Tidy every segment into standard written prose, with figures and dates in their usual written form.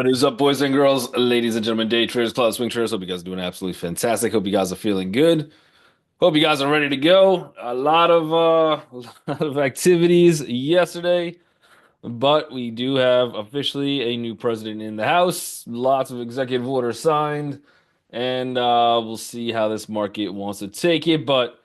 What is up, boys and girls, ladies and gentlemen, day traders, cloud swing traders? Hope you guys are doing absolutely fantastic. Hope you guys are feeling good. Hope you guys are ready to go. A lot of a lot of activities yesterday, but we do have officially a new president in the House. Lots of executive orders signed, and we'll see how this market wants to take it. But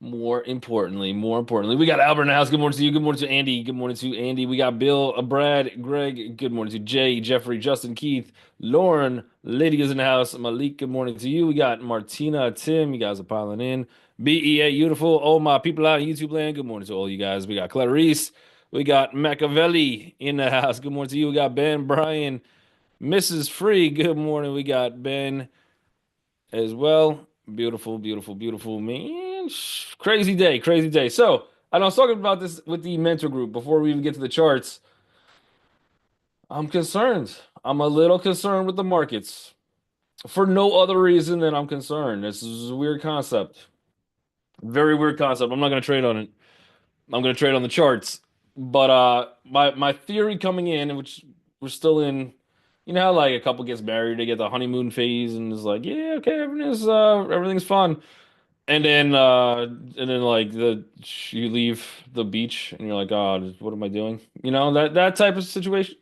more importantly, we got Albert in the house. Good morning to you. Good morning to Andy. Good morning to Andy. We got Bill, Brad, Greg. Good morning to Jay, Jeffrey, Justin, Keith, Lauren. Lady is in the house. Malik. Good morning to you. We got Martina, Tim. You guys are piling in. BEA, beautiful. All my people out in YouTube land. Good morning to all you guys. We got Clarice. We got Machiavelli in the house. Good morning to you. We got Ben, Brian, Mrs. Free. Good morning. We got Ben as well. Beautiful, beautiful, beautiful, man. Crazy day, crazy day. So, I was talking about this with the mentor group before we even get to the charts. I'm concerned. I'm a little concerned with the markets for no other reason than I'm concerned. This is a weird concept. Very weird concept. I'm not going to trade on it. I'm going to trade on the charts. But my theory coming in, which we're still in, you know how like a couple gets married, they get the honeymoon phase and is like, yeah, okay, everything's fun. And then like the you leave the beach and you're like, oh, what am I doing? You know, that type of situation.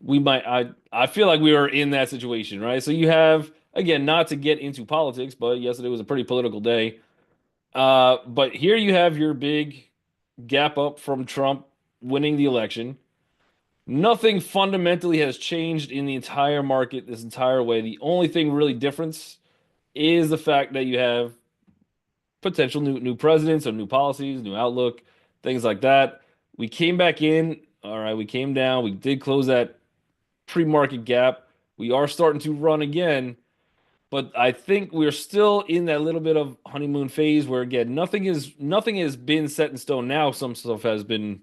I feel like we are in that situation, right? So you have, again, not to get into politics, but yesterday was a pretty political day. But here you have your big gap up from Trump winning the election. Nothing fundamentally has changed in the entire market this entire way. The only thing really difference is the fact that you have potential new presidents or new policies, new outlook, things like that. We came back in. All right, we came down. We did close that pre-market gap. We are starting to run again, but I think we're still in that little bit of honeymoon phase where again, nothing has been set in stone. Now some stuff has been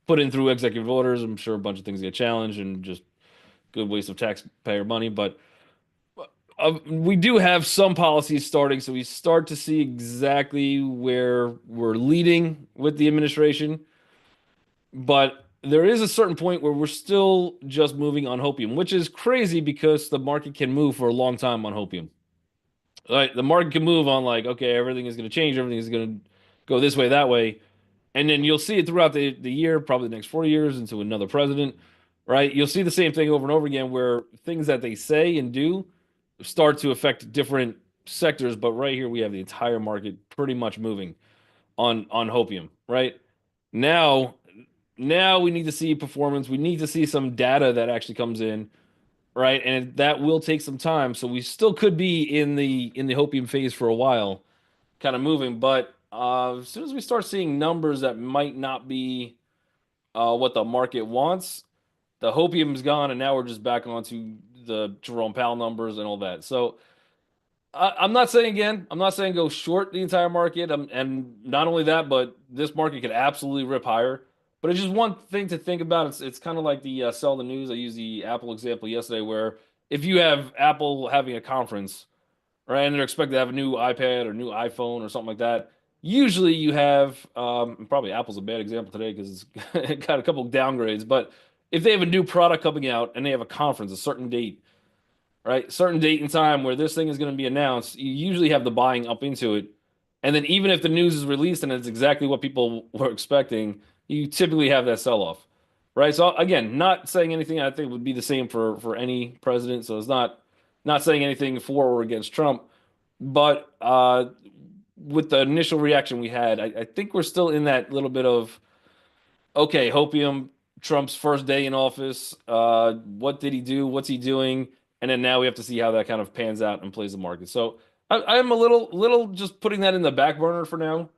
put in through executive orders. I'm sure a bunch of things get challenged and just good waste of taxpayer money, but we do have some policies starting, so we start to see exactly where we're leading with the administration. But there is a certain point where we're still just moving on hopium, which is crazy because the market can move for a long time on hopium. Like the market can move on like, okay, everything is going to change, everything is going to go this way, that way. And then you'll see it throughout the year, probably the next 4 years into another president, right? You'll see the same thing over and over again where things that they say and do start to affect different sectors. But right here, we have the entire market pretty much moving on hopium, right? Now, now we need to see performance. We need to see some data that actually comes in, right? And that will take some time. So we still could be in the hopium phase for a while, kind of moving. But as soon as we start seeing numbers that might not be what the market wants, the hopium's gone, and now we're just back onto the Jerome Powell numbers and all that. So I'm not saying again, I'm not saying go short the entire market, and not only that, but this market could absolutely rip higher. But it's just one thing to think about. It's kind of like the sell the news. I used the Apple example yesterday, where if you have Apple having a conference, right, and they're expected to have a new iPad or new iPhone or something like that. Usually you have, probably Apple's a bad example today because it's got a couple of downgrades, but if they have a new product coming out and they have a conference, a certain date, right, certain date and time where this thing is going to be announced, you usually have the buying up into it. And then even if the news is released and it's exactly what people were expecting, you typically have that sell off, right? So again, not saying anything I think would be the same for any president. So it's not saying anything for or against Trump, but with the initial reaction we had, I think we're still in that little bit of okay, hopium, Trump's first day in office. What did he do? What's he doing? And then now we have to see how that kind of pans out and plays the market. So I'm a little just putting that in the back burner for now,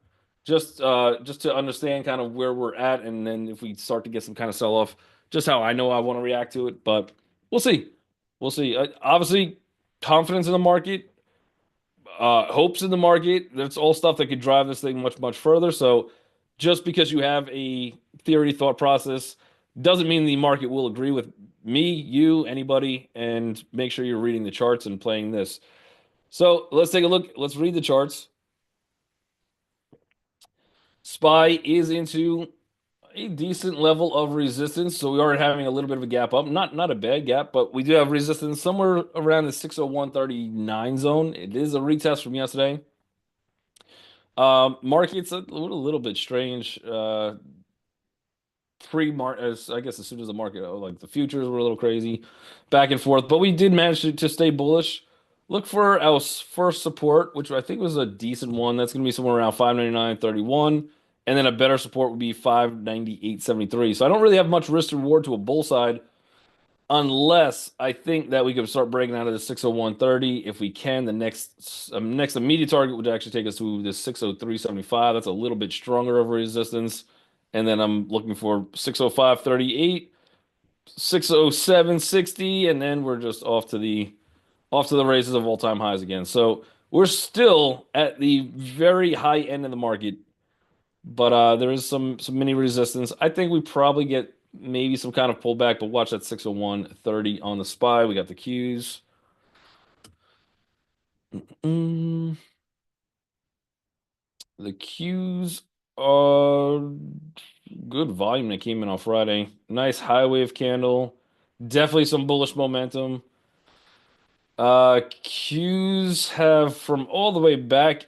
just to understand kind of where we're at, and then if we start to get some kind of sell off, just how I know I want to react to it. But we'll see, we'll see. Obviously, confidence in the market, hopes in the market. That's all stuff that could drive this thing much further. So just because you have a theory thought process doesn't mean the market will agree with me, you, anybody, and make sure you're reading the charts and playing this. So let's take a look. Let's read the charts. SPY is into a decent level of resistance. So we are having a little bit of a gap up. Not a bad gap, but we do have resistance somewhere around the 601.39 zone. It is a retest from yesterday. Market's a little bit strange. Pre-market, as I guess as soon as the market, like the futures were a little crazy, back and forth, but we did manage to stay bullish. Look for our first support, which I think was a decent one. That's going to be somewhere around 599.31, and then a better support would be 598.73. So I don't really have much risk to reward to a bull side unless I think that we could start breaking out of the 601.30. If we can, the next immediate target would actually take us to the 603.75. That's a little bit stronger of a resistance. And then I'm looking for 605.38, 607.60, and then we're just off to the races of all-time highs again. So we're still at the very high end of the market, but there is some mini resistance. I think we probably get maybe some kind of pullback, but watch that 601.30 on the SPY. We got the Qs. Mm, the Qs are good volume that came in on Friday. Nice high wave candle. Definitely some bullish momentum. Qs have from all the way back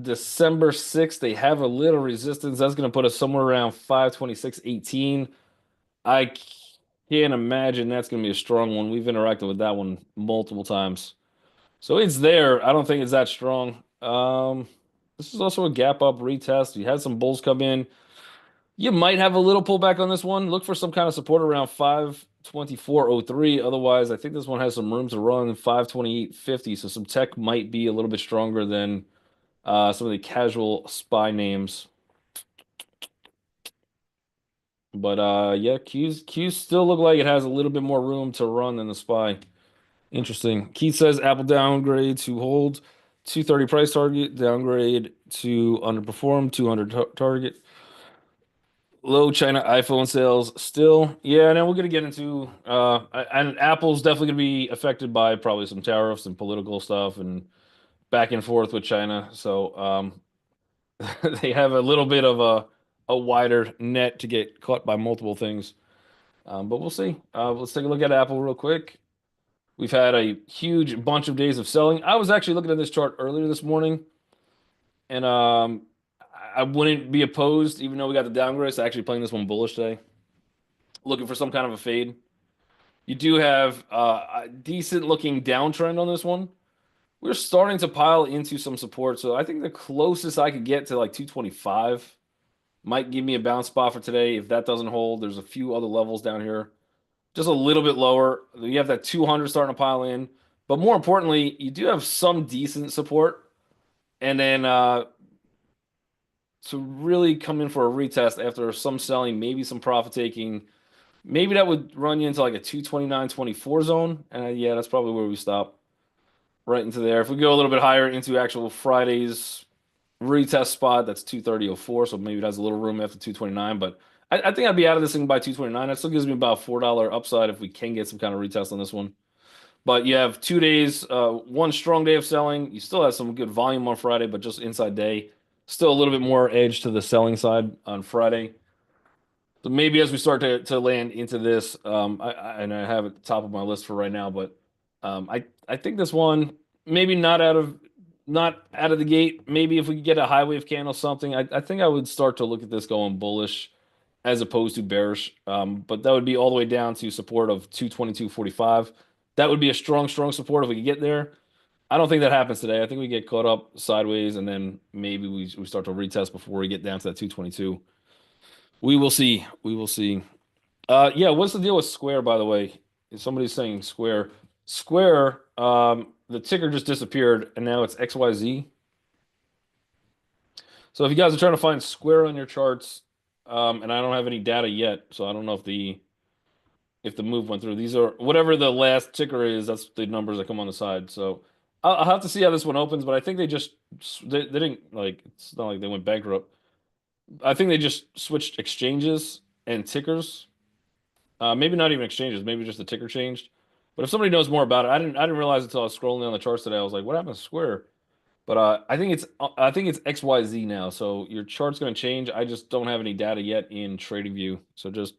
December 6th, they have a little resistance. That's going to put us somewhere around 526.18. I can't imagine that's going to be a strong one. We've interacted with that one multiple times. So it's there. I don't think it's that strong. This is also a gap up retest. You had some bulls come in. You might have a little pullback on this one. Look for some kind of support around 524.03. Otherwise, I think this one has some room to run 528.50. So some tech might be a little bit stronger than some of the casual SPY names. But yeah, Q's still look like it has a little bit more room to run than the SPY. Interesting. Keith says Apple downgrade to hold 230 price target, downgrade to underperform 200 target. Low China iPhone sales still. Yeah, and then we're gonna get into and Apple's definitely gonna be affected by probably some tariffs and political stuff and back and forth with China. So they have a little bit of a wider net to get caught by multiple things. But we'll see. Let's take a look at Apple real quick. We've had a huge bunch of days of selling. I was actually looking at this chart earlier this morning, and I wouldn't be opposed, even though we got the downgrade, to actually playing this one bullish today. Looking for some kind of a fade. You do have a decent looking downtrend on this one. We're starting to pile into some support, so I think the closest I could get to like 225 might give me a bounce spot for today. If that doesn't hold, there's a few other levels down here just a little bit lower. You have that 200 starting to pile in, but more importantly, you do have some decent support, and then to really come in for a retest after some selling, maybe some profit taking, maybe that would run you into like a 229.24 zone, and yeah, that's probably where we stop, right into there. If we go a little bit higher into actual Friday's retest spot, that's 230.04, so maybe it has a little room after 229, but I think I'd be out of this thing by 229. That still gives me about $4 upside if we can get some kind of retest on this one. But you have 2 days, one strong day of selling. You still have some good volume on Friday, but just inside day. Still a little bit more edge to the selling side on Friday. So maybe as we start to land into this, and I have it at the top of my list for right now, but I think this one maybe not out of the gate. Maybe if we could get a high wave candle something, I think I would start to look at this going bullish as opposed to bearish. But that would be all the way down to support of 222.45. That would be a strong support if we could get there. I don't think that happens today. I think we get caught up sideways and then maybe we start to retest before we get down to that 222. We will see. We will see. Yeah, what's the deal with Square, by the way? If somebody's saying Square. Square, the ticker just disappeared and now it's XYZ. So if you guys are trying to find Square on your charts, and I don't have any data yet, so I don't know if the move went through. These are whatever the last ticker is, that's the numbers that come on the side. So I'll have to see how this one opens, but I think they didn't like it's not like they went bankrupt. I think they just switched exchanges and tickers. Maybe not even exchanges, maybe just the ticker changed. But if somebody knows more about it, I didn't realize until I was scrolling down the charts today. I was like, what happened to Square? But I think it's XYZ now. So your chart's going to change. I just don't have any data yet in TradingView. So just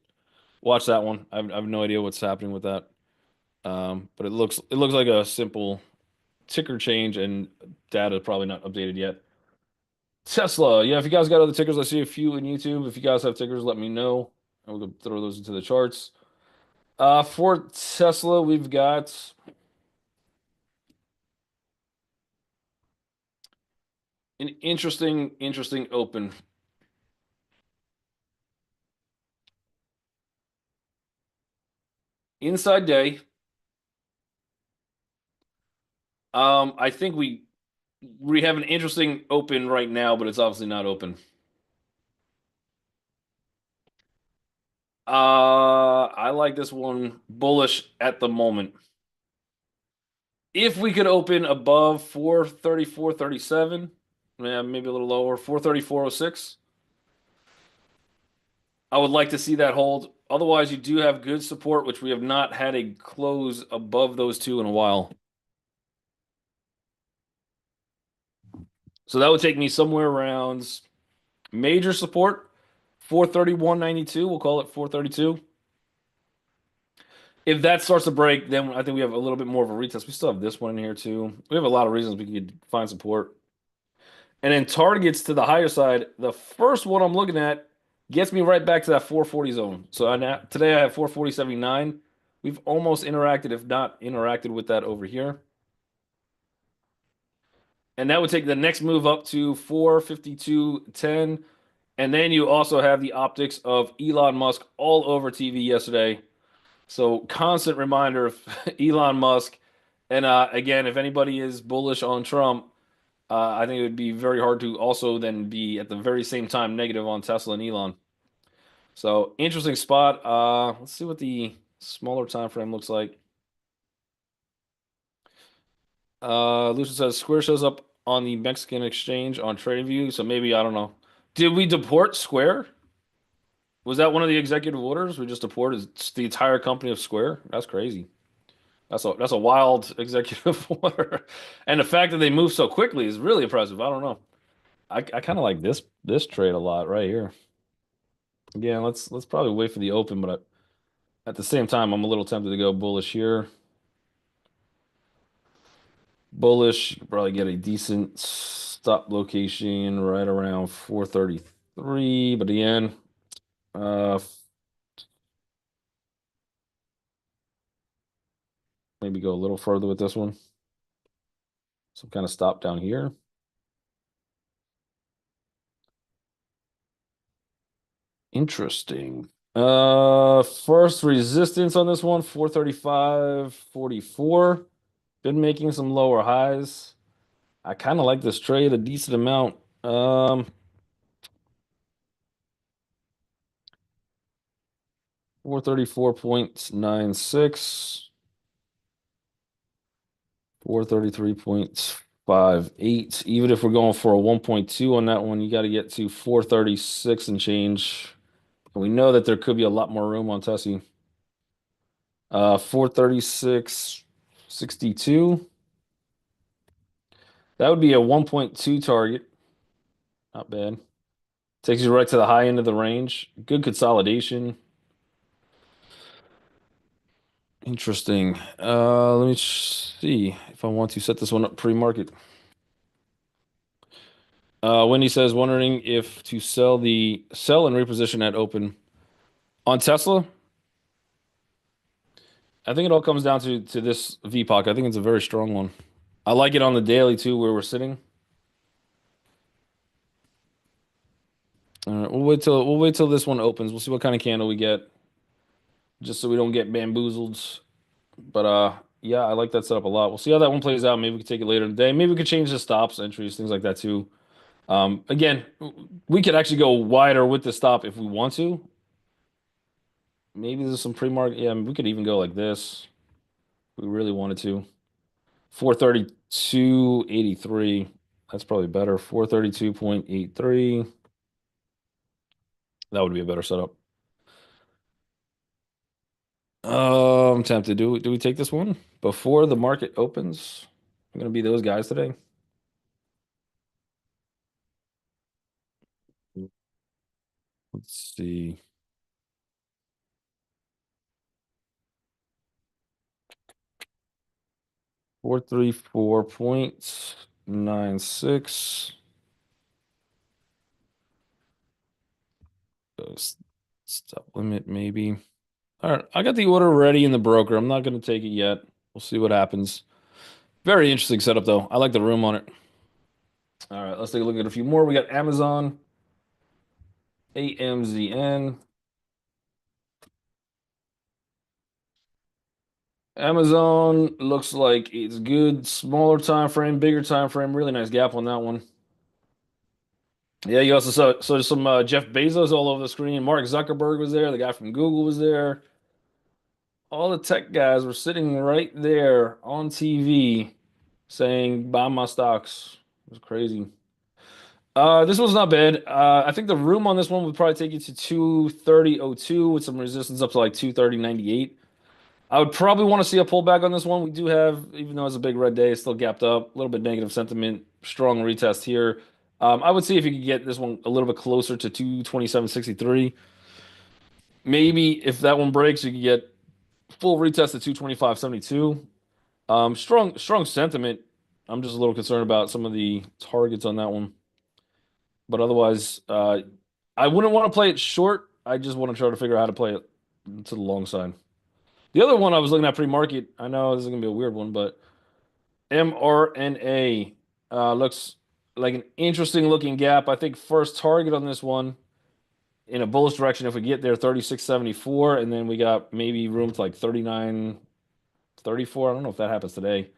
watch that one. I have no idea what's happening with that. But it looks like a simple ticker change and data probably not updated yet. Tesla, yeah, if you guys got other tickers, I see a few in YouTube. If you guys have tickers, let me know. And we can throw those into the charts. For Tesla, we've got an interesting open. Inside day. I think we have an interesting open right now, but it's obviously not open. I like this one bullish at the moment. If we could open above 434.37, yeah, maybe a little lower, 434.06, I would like to see that hold. Otherwise, you do have good support, which we have not had a close above those two in a while. So that would take me somewhere around major support, 431.92. We'll call it 432. If that starts to break, then I think we have a little bit more of a retest. We still have this one in here too. We have a lot of reasons we could find support. And then targets to the higher side. The first one I'm looking at gets me right back to that 440 zone. So today I have 440.79. We've almost interacted, if not interacted with that over here. And that would take the next move up to 452.10. And then you also have the optics of Elon Musk all over TV yesterday. So constant reminder of Elon Musk. And again, if anybody is bullish on Trump, I think it would be very hard to also then be at the very same time negative on Tesla and Elon. So interesting spot. Let's see what the smaller time frame looks like. Lucian says Square shows up on the Mexican exchange on TradingView. So maybe I don't know. Did we deport Square? Was that one of the executive orders? We just deported the entire company of Square? That's crazy. That's a wild executive order. And the fact that they move so quickly is really impressive. I don't know. I kind of like this trade a lot right here. Yeah, let's probably wait for the open, but at the same time, I'm a little tempted to go bullish here. Bullish, you could probably get a decent stop location right around 433. But again, uh, maybe go a little further with this one. Some kind of stop down here. Interesting. First resistance on this one, 435.44. Been making some lower highs. I kind of like this trade a decent amount. 434.96, 433.58. Even if we're going for a 1.2 on that one, you got to get to 436 and change. And we know that there could be a lot more room on Tessie. 436.62. That would be a 1.2 target. Not bad. Takes you right to the high end of the range. Good consolidation. Interesting. Let me see if I want to set this one up pre-market. Wendy says, wondering if to sell and reposition at open on Tesla. I think it all comes down to this VPOC. I think it's a very strong one. I like it on the daily too, where we're sitting. All right, we'll wait till this one opens. We'll see what kind of candle we get, just so we don't get bamboozled. But yeah, I like that setup a lot. We'll see how that one plays out. Maybe we could take it later in the day. Maybe we could change the stops, entries, things like that too. Again, we could actually go wider with the stop if we want to. Maybe there's some pre-market. Yeah, I mean, we could even go like this if we really wanted to. 432.83. That's probably better. 432.83. That would be a better setup. I'm tempted. Do we take this one before the market opens? I'm gonna be those guys today. Let's see. 434.96. Stop limit, maybe. All right, I got the order ready in the broker. I'm not going to take it yet. We'll see what happens. Very interesting setup, though. I like the room on it. All right, let's take a look at a few more. We got Amazon, AMZN. Amazon looks like it's good. Smaller time frame, bigger time frame. Really nice gap on that one. Yeah, you also saw some Jeff Bezos all over the screen. Mark Zuckerberg was there. The guy from Google was there. All the tech guys were sitting right there on TV saying, buy my stocks. It was crazy. This one's not bad. I think the room on this one would probably take you to 230.02 with some resistance up to like 230.98. I would probably want to see a pullback on this one. We do have, even though it's a big red day, it's still gapped up. A little bit negative sentiment, strong retest here. I would see if you could get this one a little bit closer to 227.63. Maybe if that one breaks, you could get full retest at 225.72. Strong sentiment. I'm just a little concerned about some of the targets on that one. But otherwise, I wouldn't want to play it short. I just want to try to figure out how to play it to the long side. The other one I was looking at pre-market, I know this is gonna be a weird one, but mRNA looks like an interesting looking gap. I think first target on this one in a bullish direction if we get there 36.74, and then we got maybe room to like 39.34. I don't know if that happens today.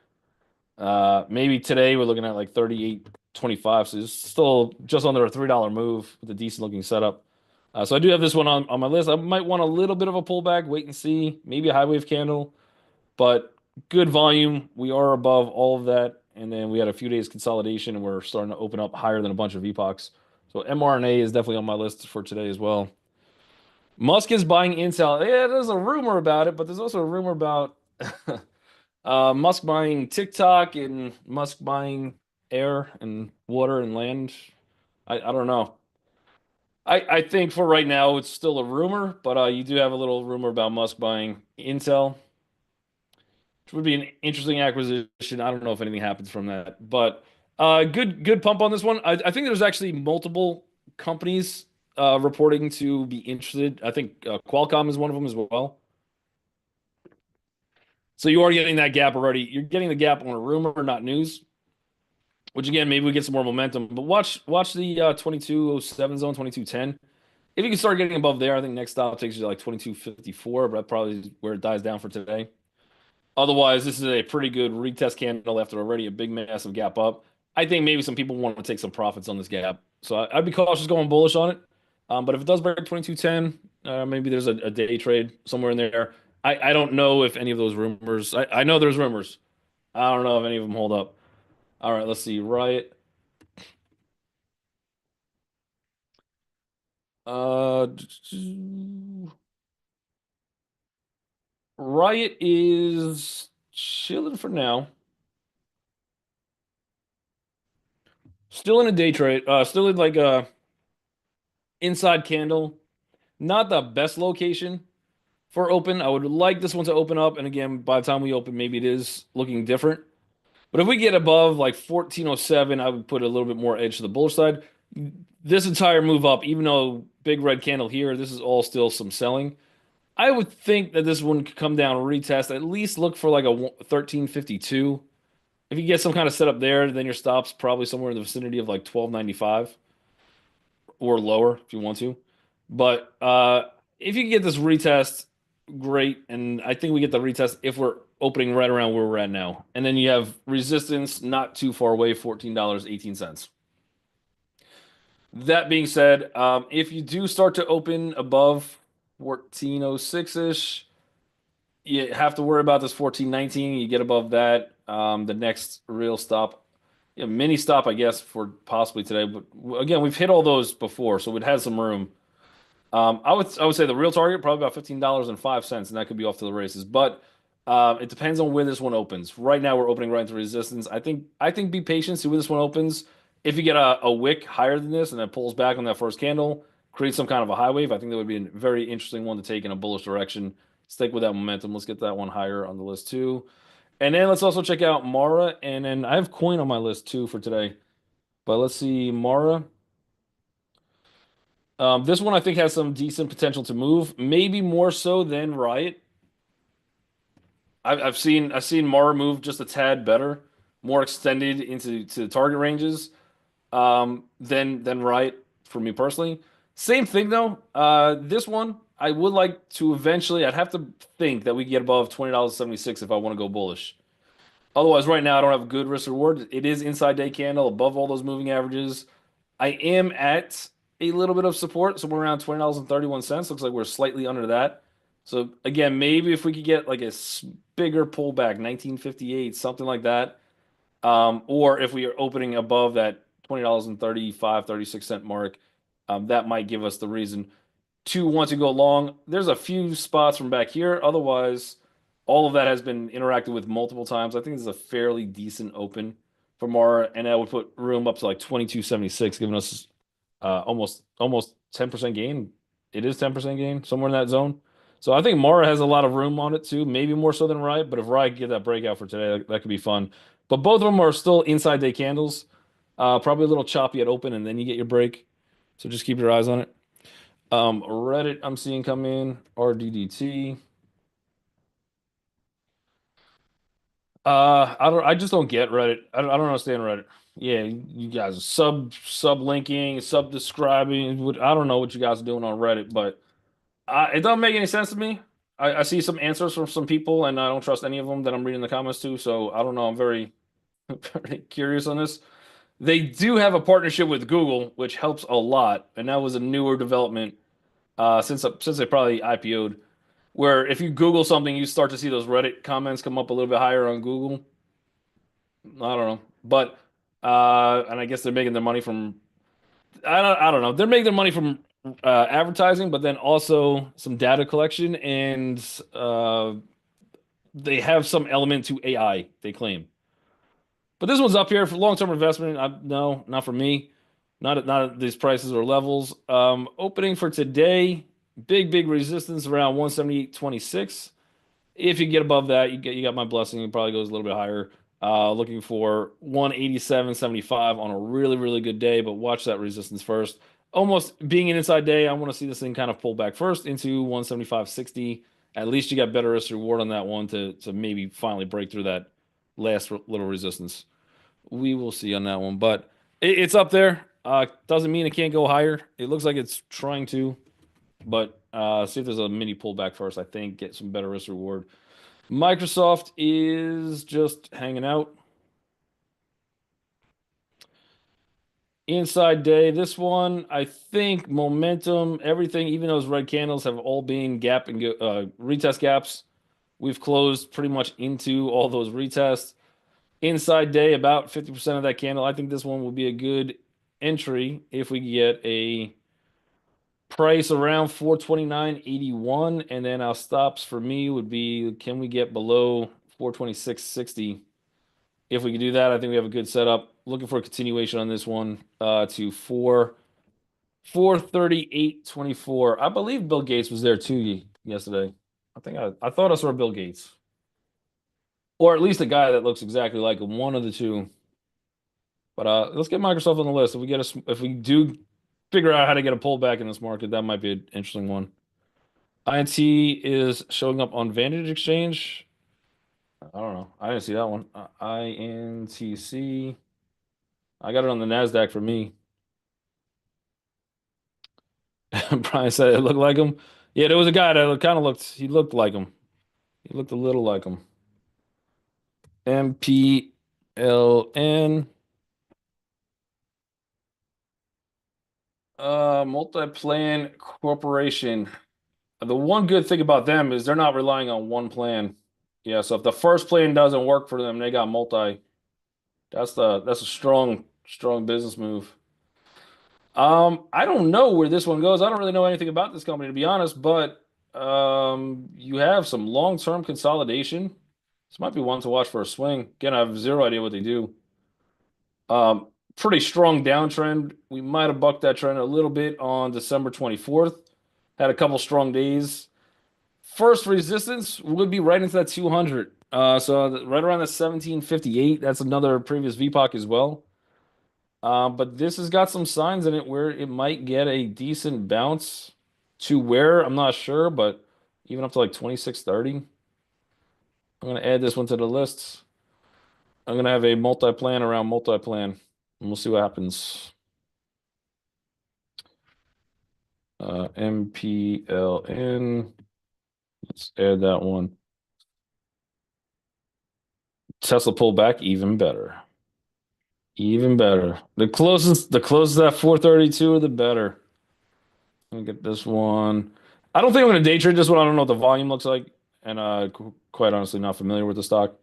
Maybe today we're looking at like 38.25, so it's still just under a $3 move with a decent looking setup. So I do have this one on my list. I might want a little bit of a pullback, wait and see, maybe a high wave candle, but good volume. We are above all of that. And then we had a few days consolidation and we're starting to open up higher than a bunch of epochs. So mRNA is definitely on my list for today as well. Musk is buying Intel. Yeah, there's a rumor about it, but there's also a rumor about Musk buying TikTok and Musk buying air and water and land. I don't know. I think for right now it's still a rumor, but you do have a little rumor about Musk buying Intel, which would be an interesting acquisition. I don't know if anything happens from that, but good pump on this one. I think there's actually multiple companies reporting to be interested. I think Qualcomm is one of them as well. So you are getting that gap already. You're getting the gap on a rumor, not news. Which again, maybe we get some more momentum. But watch the 2207 zone, 2210. If you can start getting above there, I think next stop takes you to like 2254, but that probably is where it dies down for today. Otherwise, this is a pretty good retest candle after already a big massive gap up. I think maybe some people want to take some profits on this gap. So I'd be cautious going bullish on it. But if it does break 2210, maybe there's a day trade somewhere in there. I don't know if any of those rumors, I know there's rumors. I don't know if any of them hold up. All right, let's see. Riot. Uh, Riot is chilling for now. Still in a day trade. Still in like a inside candle. Not the best location for open. I would like this one to open up. And again, by the time we open, maybe it is looking different. But if we get above like 1407, I would put a little bit more edge to the bullish side. This entire move up, even though big red candle here, this is all still some selling. I would think that this one could come down, retest, at least look for like a 1352. If you get some kind of setup there, then your stop's probably somewhere in the vicinity of like 1295 or lower if you want to. But if you can get this retest, great. And I think we get the retest if we're opening right around where we're at now. And then you have resistance not too far away, $14.18. That being said, if you do start to open above 1406-ish, you have to worry about this 1419. You get above that. The next real stop, mini stop, I guess, for possibly today. But again, we've hit all those before, so it has some room. I would say the real target probably about $15.05, and that could be off to the races. But it depends on where this one opens. Right now, we're opening right into resistance. I think be patient, see where this one opens. If you get a wick higher than this and it pulls back on that first candle, create some kind of a high wave. I think that would be a very interesting one to take in a bullish direction. Stick with that momentum. Let's get that one higher on the list too. And then let's also check out Mara. And then I have Coin on my list too for today. But let's see, Mara. This one I think has some decent potential to move, maybe more so than Riot. I've seen Mara move just a tad better, more extended into to target ranges than Riot for me personally. Same thing though. This one I would like to eventually. I'd have to think that we get above $20.76 if I want to go bullish. Otherwise, right now I don't have a good risk reward. It is inside day candle above all those moving averages. I am at a little bit of support, somewhere around $20.31. Looks like we're slightly under that. So again, maybe if we could get like a bigger pullback, 1958, something like that. Or if we are opening above that $20.35, 36 cent mark, that might give us the reason to want to go long. There's a few spots from back here. Otherwise, all of that has been interacted with multiple times. I think this is a fairly decent open for Mara, and that would put room up to like 22.76, giving us almost 10% gain. It is 10% gain, somewhere in that zone. So I think Mara has a lot of room on it too, maybe more so than Riot. But if Riot could get that breakout for today, that could be fun. But both of them are still inside day candles. Probably a little choppy at open, and then you get your break. So just keep your eyes on it. Reddit, I'm seeing come in. RDDT. I just don't get Reddit. I don't understand Reddit. Yeah, you guys are sub linking, sub describing. I don't know what you guys are doing on Reddit, but it doesn't make any sense to me. I see some answers from some people, and I don't trust any of them that I'm reading the comments to. So I don't know. I'm very, very curious on this. They do have a partnership with Google, which helps a lot, and that was a newer development since they probably IPO'd. Where if you Google something, you start to see those Reddit comments come up a little bit higher on Google. I don't know, but and I guess they're making their money from I don't know. They're making their money from advertising, but then also some data collection, and they have some element to AI. They claim, but this one's up here for long-term investment. No, not for me. Not at these prices or levels. Opening for today, big resistance around 178.26. If you get above that, you got my blessing. It probably goes a little bit higher. Looking for 187.75 on a really good day, but watch that resistance first. Almost being an inside day, I want to see this thing kind of pull back first into 175.60. At least you got better risk reward on that one to maybe finally break through that last little resistance. We will see on that one, but it's up there. Doesn't mean it can't go higher. It looks like it's trying to, but see if there's a mini pullback first. I think get some better risk reward. Microsoft is just hanging out. Inside day, this one, I think momentum, everything, even those red candles have all been gap and retest gaps. We've closed pretty much into all those retests. Inside day, about 50% of that candle. I think this one will be a good entry if we get a price around 429.81, and then our stops for me would be, can we get below 426.60? If we can do that, I think we have a good setup. Looking for a continuation on this one to 438.24. I believe Bill Gates was there too yesterday. I thought I saw Bill Gates, or at least a guy that looks exactly like him, one of the two. But let's get Microsoft on the list. If we do figure out how to get a pullback in this market, that might be an interesting one. INT is showing up on Vantage Exchange. I don't know. I didn't see that one. INTC. I got it on the NASDAQ for me. Brian said it looked like him. Yeah, there was a guy that kind of he looked like him. He looked a little like him. MPLN. MultiPlan Corporation. The one good thing about them is they're not relying on one plan. Yeah, so if the first plan doesn't work for them, they got multi. That's a strong business move. I don't know where this one goes. I don't really know anything about this company to be honest, but you have some long-term consolidation. This might be one to watch for a swing. Again, I have zero idea what they do. pretty strong downtrend. We might have bucked that trend a little bit on December 24th. Had a couple strong days. First resistance would be right into that 200. Right around the 1758. That's another previous VPOC as well. But this has got some signs in it where it might get a decent bounce to where I'm not sure, but even up to like 2630. I'm gonna add this one to the list. I'm gonna have a multi-plan around multi-plan, and we'll see what happens. MPLN. Let's add that one. Tesla pullback, even better. Even better. The closest that 432, the better. Let me get this one. I don't think I'm gonna day trade this one. I don't know what the volume looks like, and quite honestly, not familiar with the stock.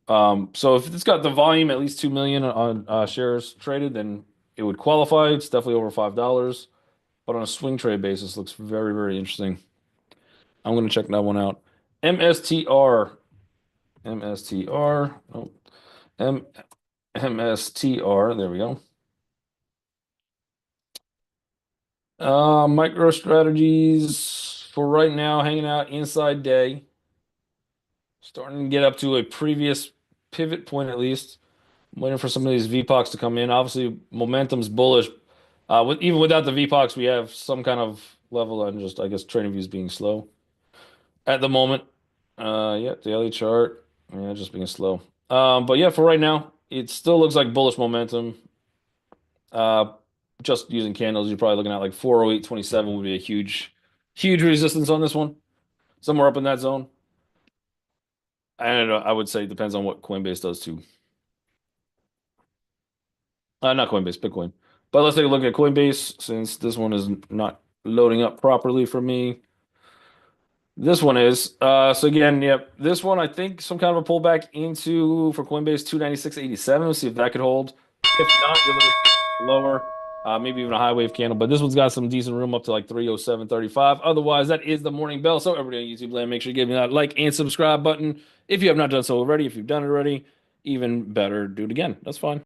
So if it's got the volume at least 2 million on shares traded, then it would qualify. It's definitely over $5, but on a swing trade basis, looks very, very interesting. I'm gonna check that one out. MSTR, MSTR, oh, M MSTR. There we go. Micro strategies for right now, hanging out inside day, starting to get up to a previous pivot point at least. I'm waiting for some of these VPOCs to come in. Obviously, momentum's bullish. Even without the VPOCs, we have some kind of level on just, I guess, trading views being slow at the moment. Yeah, daily chart, yeah, just being slow. But yeah, for right now, it still looks like bullish momentum. Uh, just using candles, you're probably looking at like 408.27 would be a huge, huge resistance on this one. Somewhere up in that zone. I don't know. I would say it depends on what Coinbase does too. Not Coinbase, Bitcoin. But let's take a look at Coinbase since this one is not loading up properly for me. This one is. So again, yep. This one I think some kind of a pullback into for Coinbase 296.87. Let's see if that could hold. If not, you're looking lower. Maybe even a high wave candle. But this one's got some decent room up to like 307.35. Otherwise, that is the morning bell. So everybody on YouTube land, make sure you give me that like and subscribe button if you have not done so already. If you've done it already, even better, do it again. That's fine.